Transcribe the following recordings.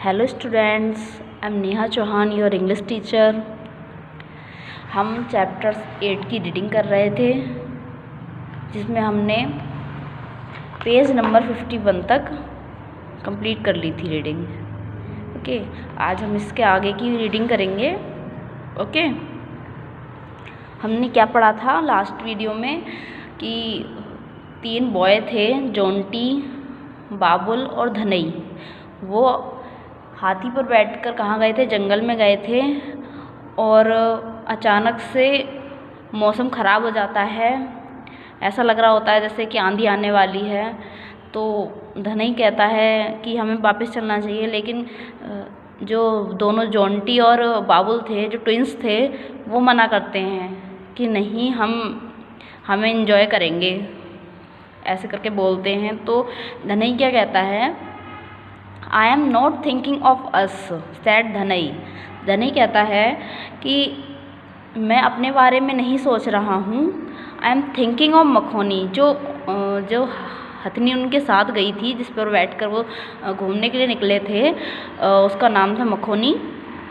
Hello students, I am Neha Chauhan, your English teacher. हम chapter 8 की reading कर रहे थे, जिसमें हमने पेज नंबर 51 तक कंप्लीट कर ली थी रीडिंग। ओके, आज हम इसके आगे की रीडिंग करेंगे। ओके, हमने क्या पढ़ा था लास्ट वीडियो में कि 3 बॉय थे, जोंटी, बाबुल और धनई। वो हाथी पर बैठकर कहाँ गए थे? जंगल में गए थे। और अचानक से मौसम ख़राब हो जाता है, ऐसा लग रहा होता है जैसे कि आंधी आने वाली है। तो धनई कहता है कि हमें वापस चलना चाहिए, लेकिन जो दोनों जोंटी और बाबुल थे, जो ट्विंस थे, वो मना करते हैं कि नहीं, हमें एंजॉय करेंगे, ऐसे करके बोलते हैं। तो धनई क्या कहता है? I am not thinking of us, said Dhanai. Dhanai कहता है कि मैं अपने बारे में नहीं सोच रहा हूँ। आई एम थिंकिंग ऑफ मखोनी, जो हथनी उनके साथ गई थी, जिस पर बैठकर वो घूमने के लिए निकले थे, उसका नाम था मखोनी।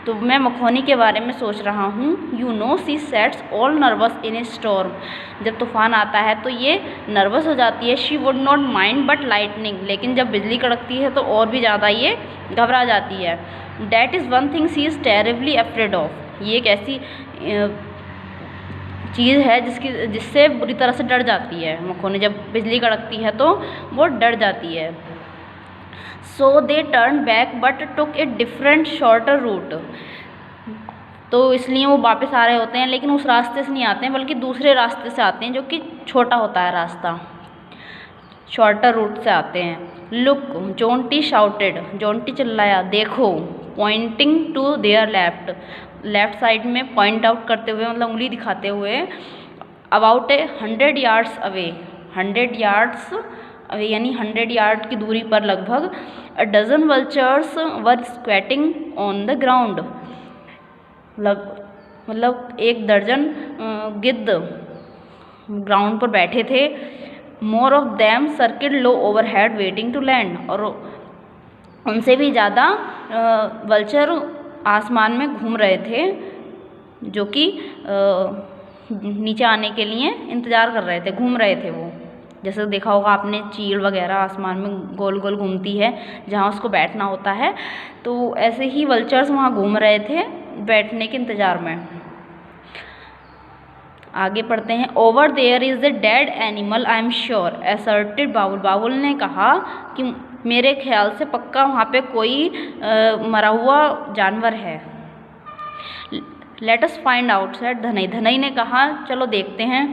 तो मैं मखोनी के बारे में सोच रहा हूँ। You know sea sets all nervous in a storm. जब तूफान आता है तो ये नर्वस हो जाती है। She would not mind but lightning, लेकिन जब बिजली कड़कती है तो और भी ज़्यादा ये घबरा जाती है। That is one thing C is terribly afraid of. ये एक ऐसी चीज़ है जिससे बुरी तरह से डर जाती है मखोनी। जब बिजली कड़कती है तो वो डर जाती है। So they turn back but took a different shorter route. तो इसलिए वो वापस आ रहे होते हैं, लेकिन उस रास्ते से नहीं आते हैं, बल्कि दूसरे रास्ते से आते हैं, जो कि छोटा होता है रास्ता, शॉर्टर रूट से आते हैं। लुक, जोंटी शाउटेड, जोंटी चिल्लाया, देखो, pointing to their left, left side में पॉइंट आउट करते हुए, मतलब उंगली दिखाते हुए। About 100 yards away, 100 yards away यानी 100 यार्ड की दूरी पर लगभग। A dozen vultures were squatting on the ground, मतलब 1 दर्जन गिद्ध ग्राउंड पर बैठे थे। More of them circled low overhead waiting to land, और उनसे भी ज़्यादा वल्चर आसमान में घूम रहे थे, जो कि नीचे आने के लिए इंतज़ार कर रहे थे, घूम रहे थे वो। जैसे देखा होगा आपने, चील वगैरह आसमान में गोल गोल घूमती है जहाँ उसको बैठना होता है। तो ऐसे ही वल्चर्स वहाँ घूम रहे थे बैठने के इंतज़ार में। आगे पढ़ते हैं। Over there is a dead animal I am sure, asserted Babul. Babul ने कहा कि मेरे ख्याल से पक्का वहाँ पे कोई मरा हुआ जानवर है। Let us find out, said Dhanai. Dhanai ने कहा चलो देखते हैं।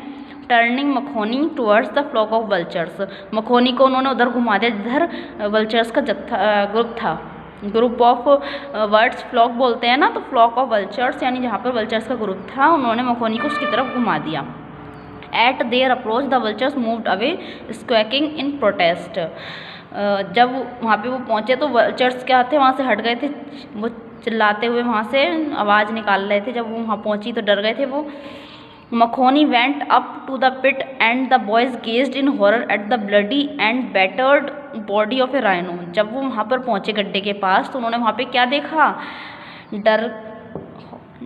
Turning Makhoni towards the flock of vultures, Makhoni को उन्होंने उधर घुमा दिया जिधर वल्चर्स का ग्रुप था। ग्रुप ऑफ वर्ड्स फ्लॉक बोलते हैं ना, तो फ्लॉक ऑफ वल्चर्स यानी जहाँ पर वल्चर्स का ग्रुप था, उन्होंने मखोनी को उसकी तरफ घुमा दिया। At their approach the vultures moved away squawking in protest. जब वहाँ पे वो पहुँचे तो वल्चर्स क्या थे, वहाँ से हट गए थे, वो चिल्लाते हुए वहाँ से आवाज़ निकाल रहे थे। जब वो वहाँ पहुँची तो डर गए थे वो। Makhoni went up to the pit and the boys gazed in horror at the bloody and battered body of a rhino. जब वो वहाँ पर पहुँचे गड्ढे के पास तो उन्होंने वहाँ पे क्या देखा?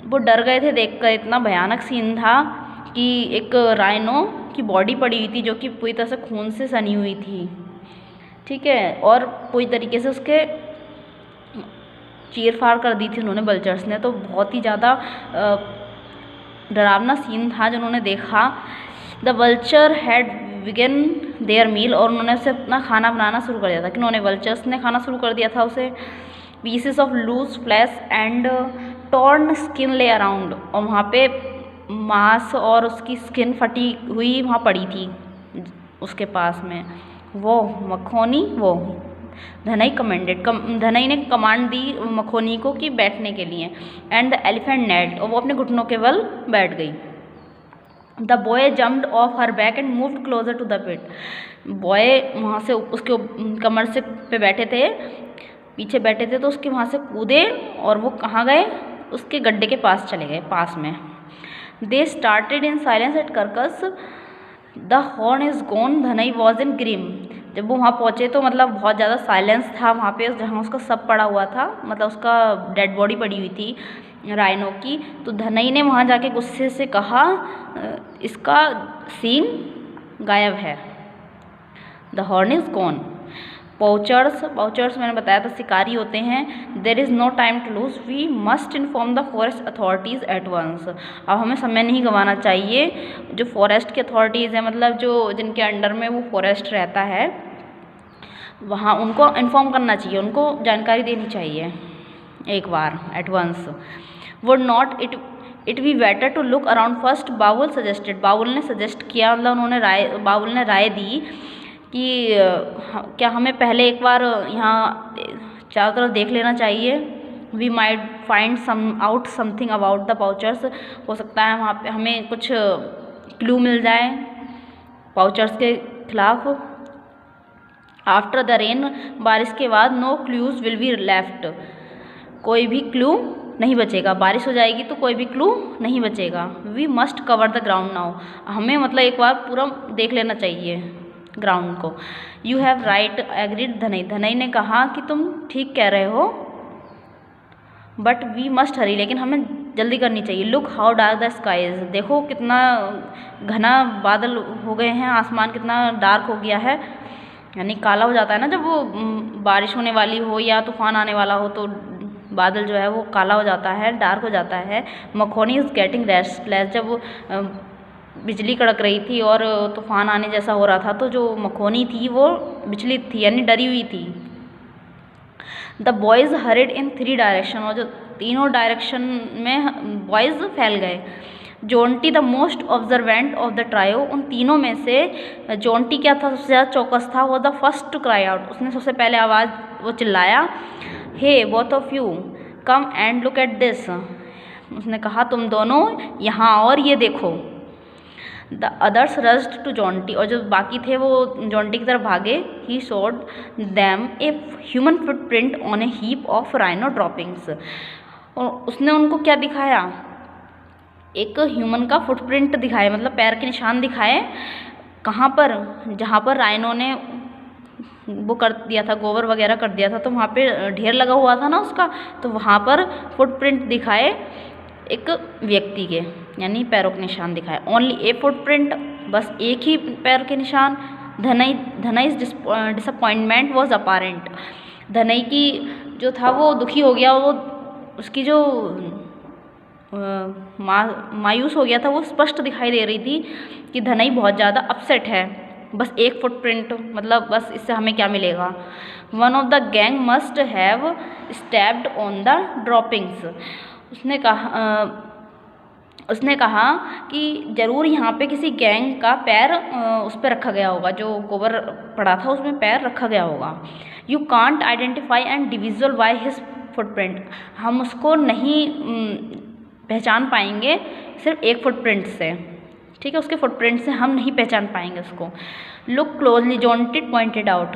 वो डर गए थे देखकर। इतना भयानक सीन था कि एक राइनो की बॉडी पड़ी हुई थी, जो कि पूरी तरह से खून से सनी हुई थी, ठीक है, और पूरी तरीके से उसके चीर फाड़ कर दी थी उन्होंने वल्चर्स ने। तो बहुत ही ज़्यादा डरावना सीन था जो उन्होंने देखा। The vulture had began their meal, और उन्होंने उसे अपना खाना बनाना शुरू कर दिया था। कि उन्होंने वल्चर्स ने खाना शुरू कर दिया था उसे। Pieces of loose flesh and torn skin lay around, और वहाँ पे मांस और उसकी स्किन फटी हुई वहाँ पड़ी थी उसके पास में। वो मखोनी, वो धनई कमेंडेड, धनई ने कमांड दी मखोनी को कि बैठने के लिए। एंड द एलिफेंट नेल्ड, और वो अपने घुटनों के बल बैठ गई। The boy jumped off her back and moved closer to the pit. Boy वहाँ से उसके कमर से पे बैठे थे, पीछे बैठे थे, तो उसके वहाँ से कूदे और वो कहाँ गए? उसके गड्ढे के पास चले गए, पास में। They started in silence at carcass the horn is gone, Dhanai was in grim. जब वो वहाँ पहुँचे तो मतलब बहुत ज़्यादा साइलेंस था वहाँ पे, जहाँ उसका शव पड़ा हुआ था, मतलब उसका डेड बॉडी पड़ी हुई थी राइनो की। तो धनई ने वहाँ जाके गुस्से से कहा इसका सींग गायब है, the horn is gone. Poachers मैंने बताया था शिकारी होते हैं। There is no time to lose, we must inform the forest authorities at once. अब हमें समय नहीं गंवाना चाहिए। जो फॉरेस्ट की अथॉरिटीज़ हैं, मतलब जो जिनके अंडर में वो फॉरेस्ट रहता है, वहाँ उनको इन्फॉर्म करना चाहिए, उनको जानकारी देनी चाहिए एक बार at once. Would not it be better to look around first, Baul suggested. Baul ने सजेस्ट किया, मतलब उन्होंने बाउल ने राय दी कि क्या हमें पहले एक बार यहाँ चारों तरफ देख लेना चाहिए। We might find something about the poachers. हो सकता है वहाँ पे हमें कुछ क्लू मिल जाए पाउचर्स के खिलाफ। आफ्टर द रेन, बारिश के बाद, no clues will be left. कोई भी क्लू नहीं बचेगा, बारिश हो जाएगी तो कोई भी क्लू नहीं बचेगा। We must cover the ground now. हमें मतलब एक बार पूरा देख लेना चाहिए ग्राउंड को। You have right agreed Dhanai. Dhanai ने कहा कि तुम ठीक कह रहे हो, बट वी मस्ट हरी, लेकिन हमें जल्दी करनी चाहिए। Look how dark the sky is. देखो कितना घना बादल हो गए हैं, आसमान कितना डार्क हो गया है, यानी काला हो जाता है ना जब वो बारिश होने वाली हो या तूफान आने वाला हो, तो बादल जो है वो काला हो जाता है, डार्क हो जाता है। मखोनी इज़ गेटिंग रेस्टलेस। जब वो बिजली कड़क रही थी और तूफान आने जैसा हो रहा था, तो जो मखोनी थी वो विचलित थी, यानी डरी हुई थी। The boys horrid in 3 direction. और जो तीनों डायरेक्शन में बॉयज़ फैल गए। Jonty the most observant of the trio. उन तीनों में से जोंटी क्या था, सबसे ज़्यादा चौकस था। वो the first to cry out. उसने सबसे पहले आवाज़ वो चिल्लाया, hey both of you come and look at this. उसने कहा तुम दोनों यहाँ और ये देखो। The others rushed to Jonty. और जो बाकी थे वो जोंटी की तरफ भागे। He showed them a human footprint on a heap of rhino droppings. और उसने उनको क्या दिखाया, एक ह्यूमन का फुटप्रिंट दिखाया, मतलब पैर के निशान दिखाए। कहाँ पर, जहाँ पर राइनो ने वो कर दिया था, गोबर वगैरह कर दिया था, तो वहाँ पे ढेर लगा हुआ था ना उसका, तो वहाँ पर फुटप्रिंट दिखाए एक व्यक्ति के, यानी पैरों के निशान दिखाए। ओनली ए फुटप्रिंट, बस एक ही पैर के निशान। धनई's डिसअपॉइंटमेंट वॉज अपारेंट। धनई की जो था वो दुखी हो गया, वो उसकी जो मायूस हो गया था वो स्पष्ट दिखाई दे रही थी कि धनई बहुत ज़्यादा अपसेट है। बस एक फुटप्रिंट, मतलब बस इससे हमें क्या मिलेगा। One of the gang must have stabbed on the droppings. उसने कहा कि ज़रूर यहाँ पे किसी गैंग का पैर उस पर रखा गया होगा, जो गोबर पड़ा था उसमें पैर रखा गया होगा। You can't identify and डिविजुअल by his footprint. हम उसको नहीं पहचान पाएंगे सिर्फ एक फुटप्रिंट से, ठीक है, उसके फुटप्रिंट से हम नहीं पहचान पाएंगे उसको। Look closely, Jonty pointed out.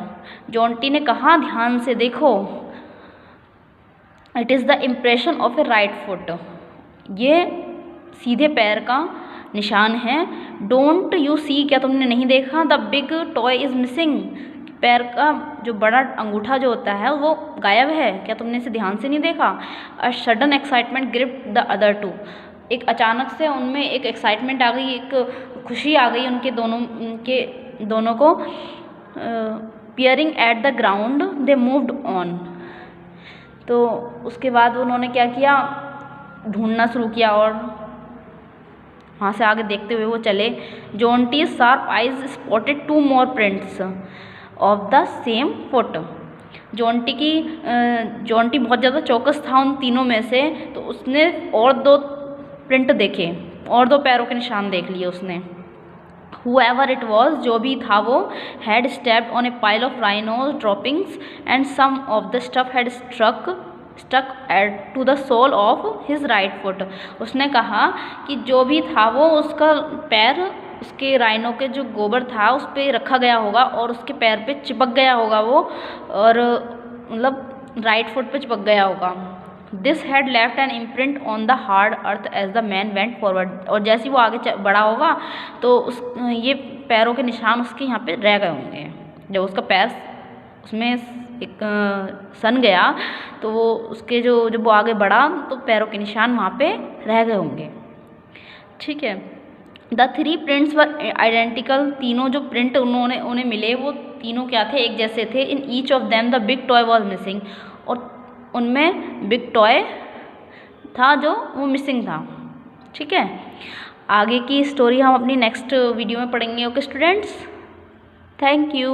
Jonty ने कहा ध्यान से देखो। It is the impression of A right foot. ये सीधे पैर का निशान है। डोंट यू सी, क्या तुमने नहीं देखा। The big toy is missing. पैर का जो बड़ा अंगूठा जो होता है वो गायब है, क्या तुमने इसे ध्यान से नहीं देखा। A sudden excitement gripped the other two. एक अचानक से उनमें एक एक्साइटमेंट आ गई, एक खुशी आ गई उनके दोनों को। Peering at the ground they moved on. तो उसके बाद उन्होंने क्या किया, ढूंढना शुरू किया और वहाँ से आगे देखते हुए वो चले। Jonty sharp eyes spotted 2 more prints of the same foot. Jonty बहुत ज़्यादा चौकस था उन तीनों में से, तो उसने और 2 प्रिंट देखे, और 2 पैरों के निशान देख लिए उसने। Whoever it was, जो भी था वो, had stepped on a pile of rhino's droppings and some of the stuff had stuck to the sole of his right foot। उसने कहा कि जो भी था वो उसका पैर उसके राइनो के जो गोबर था उस पर रखा गया होगा और उसके पैर पे चिपक गया होगा वो, और मतलब राइट फुट पे चिपक गया होगा। This had left an imprint on the hard earth as the man went forward. और जैसे ही वो आगे बढ़ा होगा तो ये पैरों के निशान उसके यहाँ पे रह गए होंगे। जब उसका पैर उसमें एक सन गया तो वो उसके जब वो आगे बढ़ा तो पैरों के निशान वहाँ पे रह गए होंगे। ठीक है। द 3 प्रिंट्स वर आइडेंटिकल, तीनों जो प्रिंट उन्हें मिले वो तीनों क्या थे, एक जैसे थे। In each of them the big toy was missing, और उनमें बिग टॉय था जो वो मिसिंग था। ठीक है। आगे की स्टोरी हम अपनी नेक्स्ट वीडियो में पढ़ेंगे। Okay students, thank you.